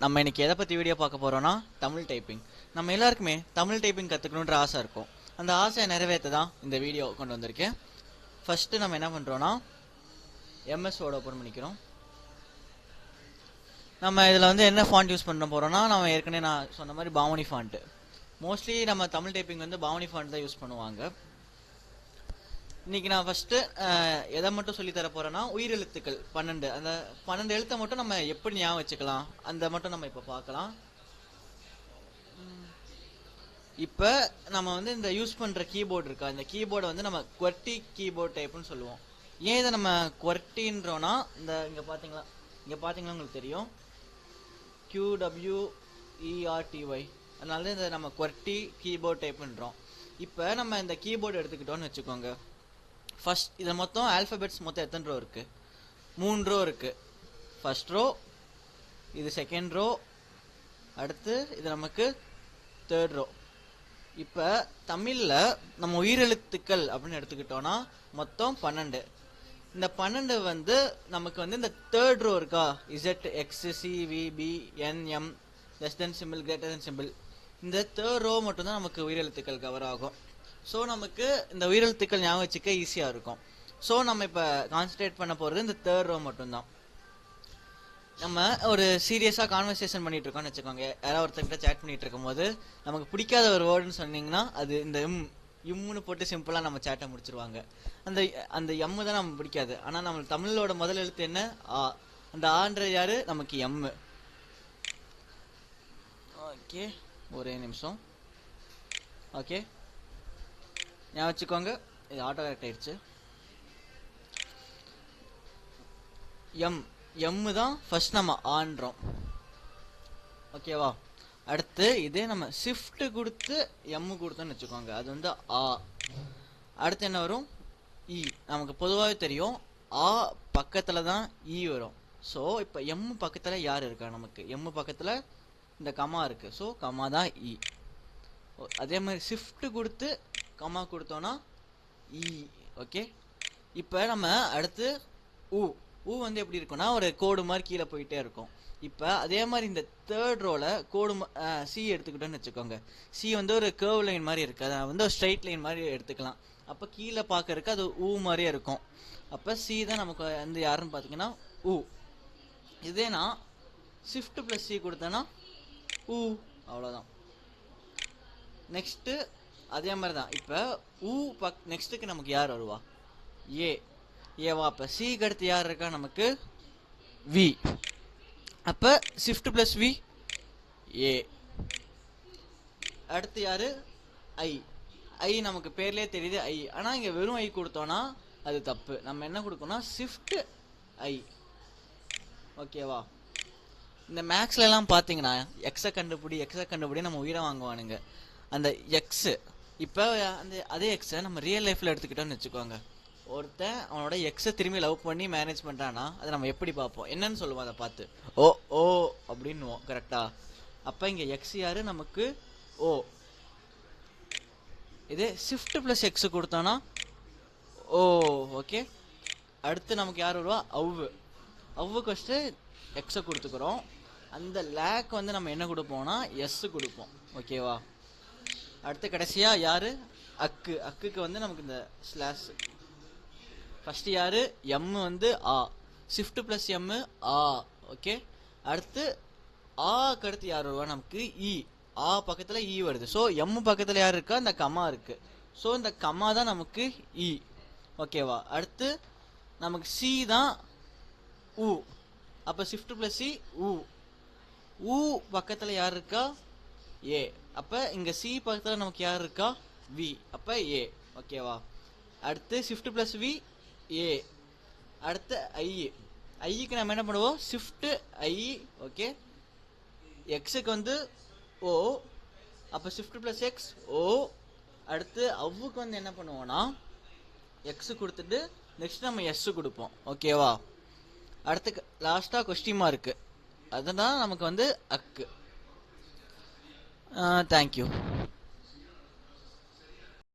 நம்ம இன்னைக்கு எதை பற்றி வீடியோ பார்க்க போகிறோன்னா தமிழ் டைப்பிங். நம்ம எல்லாருக்குமே தமிழ் டைப்பிங் கற்றுக்கணுன்ற ஆசை இருக்கும். அந்த ஆசையை நிறைவேற்ற தான் இந்த வீடியோ கொண்டு வந்திருக்கேன். ஃபஸ்ட்டு நம்ம என்ன பண்ணுறோன்னா எம்எஸ் வேர்ட் ஓப்பன் பண்ணிக்கிறோம். நம்ம இதில் வந்து என்ன ஃபாண்ட் யூஸ் பண்ண போகிறோன்னா, நம்ம ஏற்கனவே நான் சொன்ன மாதிரி பாவனி ஃபாண்ட்டு. மோஸ்ட்லி நம்ம தமிழ் டைப்பிங் வந்து பாவனி ஃபாண்ட் தான் யூஸ் பண்ணுவாங்க. இன்றைக்கி நான் ஃபஸ்ட்டு எதை மட்டும் சொல்லித்தர போகிறேன்னா, உயிரெழுத்துக்கள் 12. அந்த 12 எழுத்தை மட்டும் நம்ம எப்படி ஞாபகம் வச்சுக்கலாம் அந்த மட்டும் நம்ம இப்போ பார்க்கலாம். இப்போ நம்ம வந்து இந்த யூஸ் பண்ணுற கீபோர்டு இருக்கா, இந்த கீபோர்டை வந்து நம்ம QWERTY கீபோர்ட் டைப்புன்னு சொல்லுவோம். ஏன் இதை நம்ம QWERTYன்றோன்னா, இங்கே பார்த்தீங்களா உங்களுக்கு தெரியும் QWERTY, அதனால இதை நம்ம QWERTY கீபோர்ட் டைப்புன்றோம். இப்போ நம்ம இந்த கீபோர்டு எடுத்துக்கிட்டோன்னு வச்சுக்கோங்க. ஃபஸ்ட் இதில் மொத்தம் ஆல்ஃபபெட்ஸ் மொத்தம் எத்தனை ரோ இருக்குது? 3 ரோ இருக்குது. ஃபர்ஸ்ட் ரோ, இது செகண்ட் ரோ, அடுத்து இது நமக்கு தேர்ட் ரோ. இப்போ தமிழில் நம்ம உயிரெழுத்துக்கள் அப்படின்னு எடுத்துக்கிட்டோன்னா மொத்தம் 12. இந்த 12 வந்து நமக்கு வந்து இந்த தேர்ட் ரோ இருக்கா, Z, X, C, V, B, N, M, less than simple, greater than simple, இந்த தேர்ட் ரோ மட்டும்தான் நமக்கு உயிரெழுத்துக்கள் கவர் ஆகும். ஸோ நமக்கு இந்த உயிரெழுத்துக்கள் ஞாபகம் வச்சுக்க ஈஸியாக இருக்கும். ஸோ நம்ம இப்போ கான்சன்ட்ரேட் பண்ண போகிறது இந்த தேர்ட் ரோ மட்டும்தான். நம்ம ஒரு சீரியஸாக கான்வர்சேஷன் பண்ணிட்டு இருக்கோம்னு வச்சுக்கோங்க. யாராவது ஒருத்தர்கிட்ட சேட் பண்ணிட்டு இருக்கும்போது நமக்கு பிடிக்காத ஒரு வேர்டுன்னு சொன்னீங்கன்னா அது இந்த இம்முன்னு போட்டு சிம்பிளாக நம்ம சேட்டை முடிச்சிருவாங்க. அந்த எம்மு தான் நமக்கு பிடிக்காது. ஆனால் நம்ம தமிழோட முதல் எழுத்து என்ன? ஆ. அந்த ஆன்ற யாரு? நமக்கு எம்மு. ஓகே, ஒரே நிமிஷம். ஓகே, ஞாபகம் வச்சுக்கோங்க, இது ஆட்டோ கரெக்ட் ஆயிடுச்சு. எம்மு தான் ஃபர்ஸ்ட் நம்ம ஆன்றோம். ஓகேவா? அடுத்து இதே நம்ம ஷிஃப்ட் கொடுத்து எம்மு கொடுத்தோன்னு வச்சுக்கோங்க, அது வந்து ஆ. அடுத்து என்ன வரும்? இ. நமக்கு பொதுவாகவே தெரியும் ஆ பக்கத்தில் தான் இ வரும். ஸோ இப்போ எம்மு பக்கத்தில் யார் இருக்கா? நமக்கு எம்மு பக்கத்தில் இந்த கமா இருக்குது. ஸோ கமா தான் இ. அதே மாதிரி ஷிஃப்ட் கொடுத்து கமா கொடுத்தோன்னா இ. ஓகே, இப்போ நம்ம அடுத்து ஊ வந்து எப்படி இருக்குன்னா ஒரு கோடு மாதிரி கீழே போயிட்டே இருக்கும். இப்போ அதே மாதிரி இந்த தேர்ட் ரோல கோடு சி எடுத்துக்கிட்டோன்னு வச்சுக்கோங்க. சி வந்து ஒரு கர்வ் லைன் மாதிரி இருக்குது, அதை வந்து ஒரு ஸ்ட்ரைட் லைன் மாதிரி எடுத்துக்கலாம். அப்போ கீழே பார்க்கறதுக்கு அது ஊ மாதிரியே இருக்கும். அப்போ சி தான் நமக்கு வந்து யாருன்னு பார்த்தீங்கன்னா ஊ. இதே நான் ஷிஃப்ட் ப்ளஸ் சி கொடுத்தேன்னா ஊ, அவ்வளோதான். நெக்ஸ்ட்டு அதே மாதிரி தான். இப்போ நெக்ஸ்ட்டுக்கு நமக்கு யார் வருவா? ஏவா. அப்போ சிக்கு அடுத்து யார் இருக்கா? நமக்கு வி. அப்போ ஷிஃப்ட் ப்ளஸ் வி ஏ. அடுத்து யாரு? ஐ நமக்கு பேர்லேயே தெரியுது ஐ. ஆனால் இங்கே வெறும் ஐ கொடுத்தோன்னா அது தப்பு. நம்ம என்ன கொடுக்கணும்? ஷிஃப்ட் ஐ. ஓகேவா? இந்த மேக்ஸ்லாம் பார்த்தீங்கன்னா எக்ஸை கண்டுபிடி நம்ம உயிரை வாங்குவானுங்க. அந்த எக்ஸு இப்போ அதே எக்ஸை நம்ம ரியல் லைஃப்பில் எடுத்துக்கிட்டோன்னு வச்சுக்கோங்க. ஒருத்தன் அவனோட எக்ஸை திரும்பி லவ் பண்ணி மேனேஜ் பண்ணுறான்னா அதை நம்ம எப்படி பார்ப்போம்? என்னன்னு சொல்லுவோம்? அதை பார்த்து ஓ அப்படின்னுவோம். கரெக்டா? அப்போ இங்கே எக்ஸ் யாரு? நமக்கு ஓ. இதே ஷிஃப்ட் ப்ளஸ் எக்ஸு கொடுத்தோன்னா ஓ. ஓகே, அடுத்து நமக்கு யார் வருவா? அவ்வுக்கு ஃபஸ்ட்டு எக்ஸை கொடுத்துக்கிறோம். அந்த லேக் வந்து நம்ம என்ன கொடுப்போம்னா எஸ் கொடுப்போம். ஓகேவா? அடுத்து கடைசியாக யார்? அக்குக்கு வந்து நமக்கு இந்த ஸ்லாஷ். ஃபஸ்ட்டு யார்? எம்மு வந்து ஆ. ஷிஃப்ட் ப்ளஸ் எம்மு ஆ. ஓகே, அடுத்து ஆக்கு அடுத்து யார் வருவா? நமக்கு இ. ஆ பக்கத்தில் இ வருது. ஸோ எம்மு பக்கத்தில் யார் இருக்கா? இந்த கமா இருக்குது. ஸோ இந்த கமா தான் நமக்கு இ. ஓகேவா? அடுத்து நமக்கு சி தான் ஊ. அப்போ ஷிஃப்ட் ப்ளஸ் சி ஊ பக்கத்தில் யார் இருக்கா? ஏ. அப்போ இங்கே சி பக்கத்தில் நமக்கு யார் இருக்கா? வி. அப்போ ஏ. ஓகேவா? அடுத்து ஷிஃப்ட் ப்ளஸ் வி ஏ. அடுத்து ஐக்கு நம்ம என்ன பண்ணுவோம்? ஷிஃப்ட் ஐ. ஓகே, எக்ஸுக்கு வந்து ஓ. அப்போ ஷிஃப்ட் ப்ளஸ் எக்ஸ் ஓ. அடுத்து அவ்வுக்கு வந்து என்ன பண்ணுவோம்னா எக்ஸு கொடுத்துட்டு நெக்ஸ்ட் நம்ம எஸ் கொடுப்போம். ஓகேவா? அடுத்து லாஸ்ட்டாக கொஸ்டின் மார்க்கு, அதுதான் நமக்கு வந்து அக்கு. தேங்க்யூ.